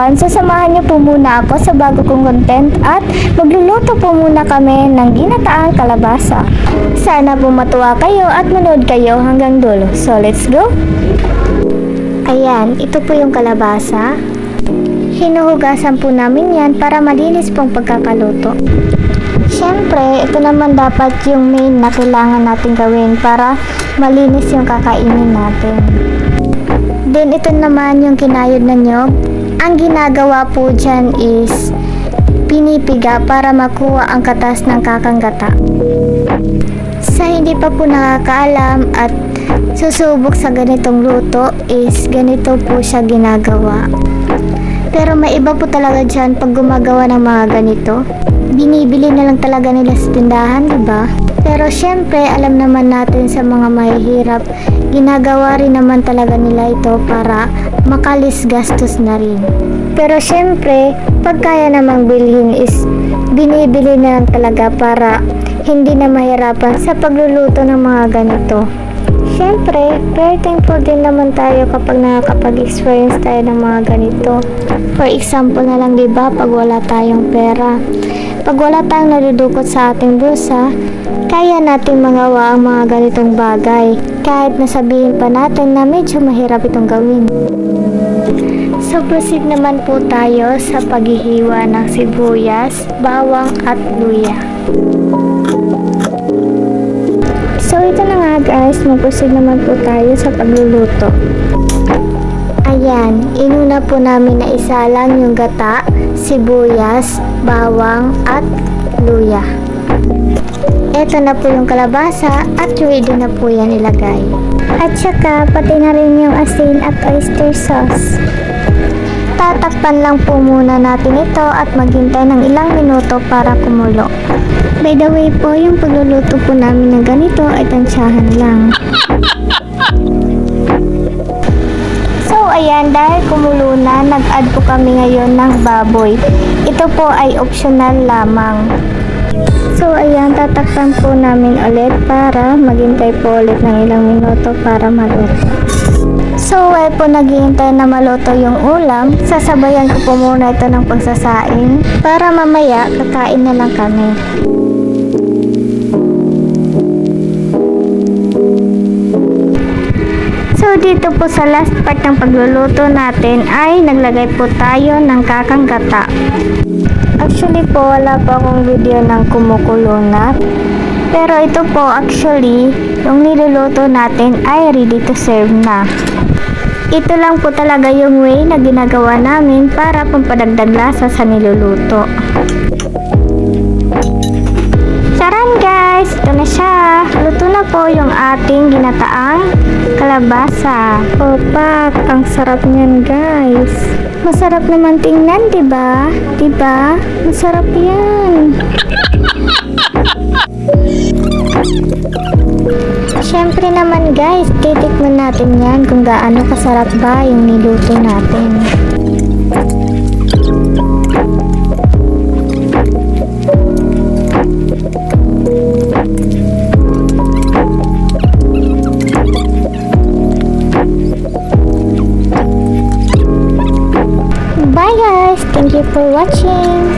everyone, sasamahan niyo po muna ako sa bago kong content at magluluto po muna kami ng ginataang kalabasa. Sana po matuwa kayo at manood kayo hanggang dulo. So let's go! Ayan, ito po yung kalabasa. Hinuhugasan po namin yan para malinis pong pagkakaluto. Siyempre, ito naman dapat yung main na kailangan natin gawin para malinis yung kakainin natin. Then ito naman yung kinayod na nyog. Ang ginagawa po dyan is pinipiga para makuha ang katas ng kakanggata. Sa hindi pa po nakakaalam at susubok sa ganitong luto is ganito po siya ginagawa. Pero may iba po talaga dyan pag gumagawa ng mga ganito. Binibili na lang talaga nila sa tindahan, diba? Pero syempre, alam naman natin sa mga mahihirap, ginagawa rin naman talaga nila ito para makalis gastos na rin. Pero syempre, pag kaya namang bilhin is binibili na lang talaga para hindi na mahirapan sa pagluluto ng mga ganito. Siyempre, very thankful din naman tayo kapag nakakapag-experience tayo ng mga ganito. For example na lang, diba, pag wala tayong pera. Pag wala tayong nadudukot sa ating bulsa, kaya natin magawa ang mga ganitong bagay. Kahit nasabihin pa natin na medyo mahirap itong gawin. So, proceed naman po tayo sa paghihiwa ng sibuyas, bawang at luya. So, ito na nga guys, mag-proceed naman po tayo sa pagluluto. Ayan, inuna po namin na isalang yung gata, sibuyas, bawang at luya. Ito na po yung kalabasa at ready na po yan ilagay. At saka pati na rin yung asin at oyster sauce. Tatakpan lang po muna natin ito at maghintay ng ilang minuto para kumulo. By the way po, yung pagluluto po namin ng ganito ay tansyahan lang. So ayan, dahil kumulo na, nag-add po kami ngayon ng baboy. Ito po ay optional lamang. So ayan, tatakpan po namin ulit para maghintay po ulit ng ilang minuto para maluto. So while po naghihintay na maluto yung ulam, sasabayan ko po muna ito ng pagsasaing para mamaya kakain na lang kami. So dito po sa last part ng pagluluto natin ay naglagay po tayo ng kakanggata. Actually po wala pa akong video ng kumukulo na. Pero ito po actually yung niluluto natin ay ready to serve na. Ito lang po talaga yung way na ginagawa namin para pampadagdag lasa sa niluluto. Charan guys! Ito na siya! Luto na po yung ating ginataang kalabasa. Opak! Ang sarap niyan guys! Masarap naman tingnan, diba? Diba? Masarap yan! Siyempre naman guys, titikman natin yan kung gaano kasarap ba yung niluto natin. Bye guys! Thank you for watching!